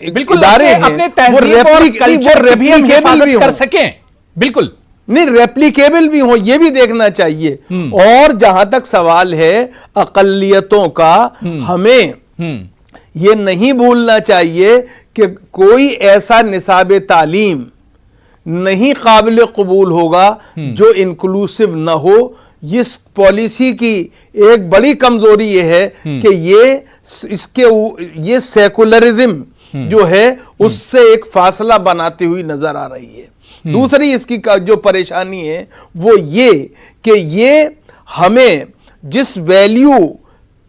ادارے ہیں اپنے تہذیب اور کلچر بھی ہم حفاظت کر سکیں. بالکل نہیں ریپلیکیبل بھی ہوں یہ بھی دیکھنا چاہیے. اور جہاں تک سوال ہے اقلیتوں کا, ہمیں یہ نہیں بھولنا چاہیے کہ کوئی ایسا نصاب تعلیم نہیں قابل قبول ہوگا جو انکلوسیو نہ ہو. اس پالیسی کی ایک بڑی کمزوری یہ ہے کہ یہ سیکولرزم جو ہے اس سے ایک فاصلہ بناتی ہوئی نظر آ رہی ہے. دوسری اس کی جو پریشانی ہے وہ یہ کہ یہ ہمیں جس ویلیو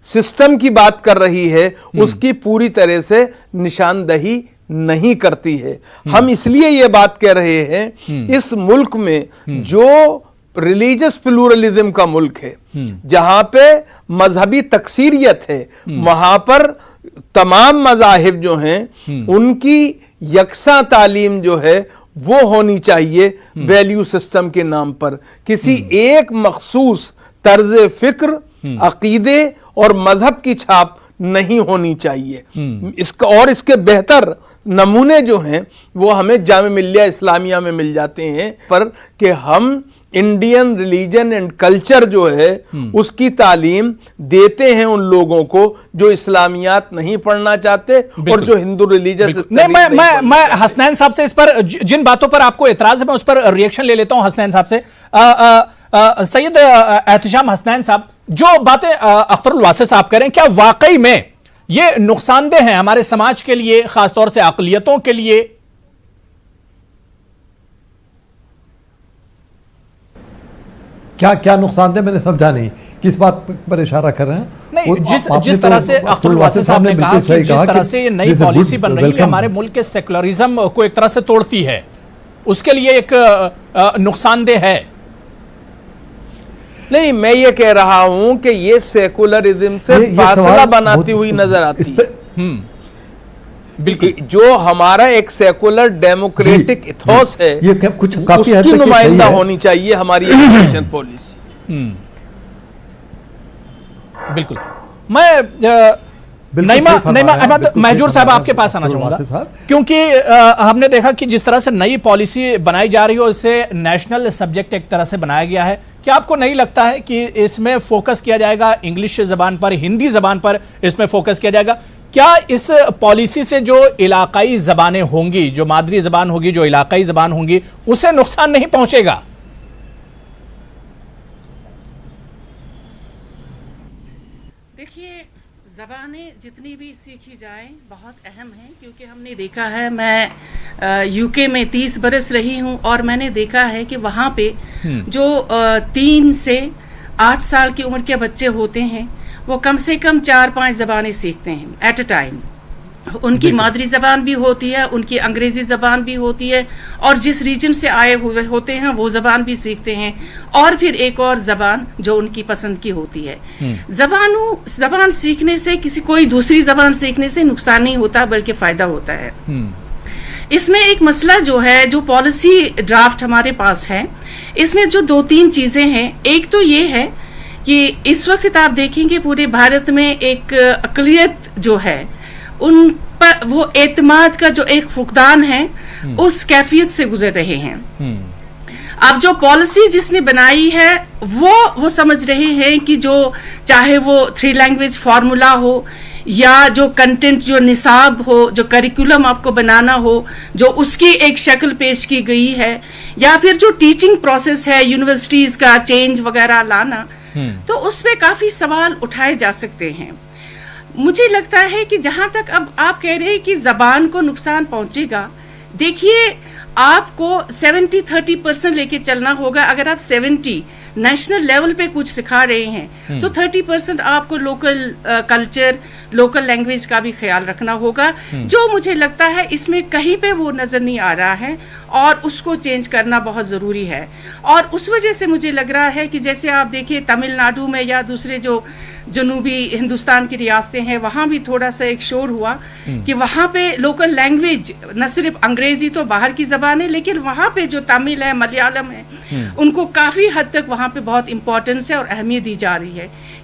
سسٹم کی بات کر رہی ہے اس کی پوری طرح سے نشاندہی نہیں کرتی ہے. ہم اس لیے یہ بات کہہ رہے ہیں اس ملک میں جو ریلیجس پلورلزم کا ملک ہے, جہاں پہ مذہبی تکثیریت ہے, وہاں پر تمام مذاہب جو ہیں ان کی یکساں تعلیم جو ہے وہ ہونی چاہیے ویلیو سسٹم کے نام پر. کسی ایک مخصوص طرز فکر, عقیدے اور مذہب کی چھاپ نہیں ہونی چاہیے. اس کے بہتر نمونے جو ہیں وہ ہمیں جامعہ ملیہ اسلامیہ میں مل جاتے ہیں پر کہ ہم انڈین ریلیجن اینڈ کلچر جو ہے اس کی تعلیم دیتے ہیں ان لوگوں کو جو اسلامیات نہیں پڑھنا چاہتے اور جو ہندو ریلیجس. میں حسنین صاحب سے اس پر جن باتوں پر آپ کو اعتراض ہے میں اس پر ریئیکشن لے لیتا ہوں حسنین صاحب سے. سید احتشام حسنین صاحب, جو باتیں اختر الواسع صاحب کہہ رہے ہیں کیا واقعی میں یہ نقصان دہ ہیں ہمارے سماج کے لیے, خاص طور سے اقلیتوں کے لیے؟ کیا نقصان دہ میں نے سمجھا نہیں, کس بات پر اشارہ کر رہے ہیں؟ نہیں, جس طرح سے اختر الواسع صاحب نے کہا کہ جس طرح سے یہ نئی پالیسی بن رہی ہے ہمارے ملک کے سیکولرزم کو ایک طرح سے توڑتی ہے, اس کے لیے ایک نقصان دہ ہے. نہیں, میں یہ کہہ رہا ہوں کہ یہ سیکولرزم سے فاصلہ بناتی ہوئی نظر آتی ہے. جو ہمارا ایک سیکولر ڈیموکریٹک ایتھوس ہے اس کی نمائندہ ہونی چاہیے ہماری ایجوکیشن پالیسی. بالکل. میں نعیمہ احمد مہجور صاحب آپ کے پاس آنا چاہوں گا, کیونکہ ہم نے دیکھا کہ جس طرح سے نئی پالیسی بنائی جا رہی ہو اسے نیشنل سبجیکٹ ایک طرح سے بنایا گیا ہے. کیا آپ کو نہیں لگتا ہے کہ اس میں فوکس کیا جائے گا انگلش زبان پر, ہندی زبان پر اس میں فوکس کیا جائے گا؟ کیا اس پالیسی سے جو علاقائی زبانیں ہوں گی, جو مادری زبان ہوگی, جو علاقائی زبان ہوں گی, اسے نقصان نہیں پہنچے گا؟ دیکھیے, زبانیں جتنی بھی سیکھی جائیں بہت اہم ہیں, کیونکہ ہم نے دیکھا ہے, میں یو کے میں 30 برس رہی ہوں اور میں نے دیکھا ہے کہ وہاں پہ جو 3 سے 8 سال کی عمر کے بچے ہوتے ہیں وہ کم سے کم 4-5 زبانیں سیکھتے ہیں ایٹ اے ٹائم. ان کی مادری زبان بھی ہوتی ہے, ان کی انگریزی زبان بھی ہوتی ہے, اور جس ریجن سے آئے ہوئے ہوتے ہیں وہ زبان بھی سیکھتے ہیں, اور پھر ایک اور زبان جو ان کی پسند کی ہوتی ہے. زبان سیکھنے سے کوئی دوسری زبان سیکھنے سے نقصان نہیں ہوتا بلکہ فائدہ ہوتا ہے. اس میں ایک مسئلہ جو ہے, جو پالیسی ڈرافٹ ہمارے پاس ہے, اس میں جو 2-3 چیزیں ہیں. ایک تو یہ ہے کہ اس وقت آپ دیکھیں گے پورے بھارت میں ایک اقلیت جو ہے ان پر وہ اعتماد کا جو ایک فقدان ہے اس کیفیت سے گزر رہے ہیں. اب جو پالیسی جس نے بنائی ہے وہ سمجھ رہے ہیں کہ جو چاہے وہ 3 لینگویج فارمولا ہو یا جو کنٹینٹ, جو نصاب ہو, جو کریکولم آپ کو بنانا ہو, جو اس کی ایک شکل پیش کی گئی ہے, یا پھر جو ٹیچنگ پروسیس ہے یونیورسٹیز کا چینج وغیرہ لانا, تو اس پہ کافی سوال اٹھائے جا سکتے ہیں. مجھے لگتا ہے کہ جہاں تک اب آپ کہہ رہے ہیں کہ زبان کو نقصان پہنچے گا, دیکھیے آپ کو 70-30% لے کے چلنا ہوگا. اگر آپ 70 نیشنل لیول پہ کچھ سکھا رہے ہیں تو 30% آپ کو لوکل کلچر, لوکل لینگویج کا بھی خیال رکھنا ہوگا, جو مجھے لگتا ہے اس میں کہیں پہ وہ نظر نہیں آ رہا ہے, اور اس کو چینج کرنا بہت ضروری ہے. اور اس وجہ سے مجھے لگ رہا ہے کہ جیسے آپ دیکھیں تمل ناڈو میں یا دوسرے جو جنوبی ہندوستان کی ریاستیں ہیں وہاں بھی تھوڑا سا ایک شور ہوا کہ وہاں پہ لوکل لینگویج, نہ صرف انگریزی تو باہر کی زبان ہے, لیکن وہاں پہ جو تامل ہے, ملیالم ہے, ان کو کافی حد تک وہاں پہ بہت امپورٹنس ہے اور اہمیت دی جا رہی ہے.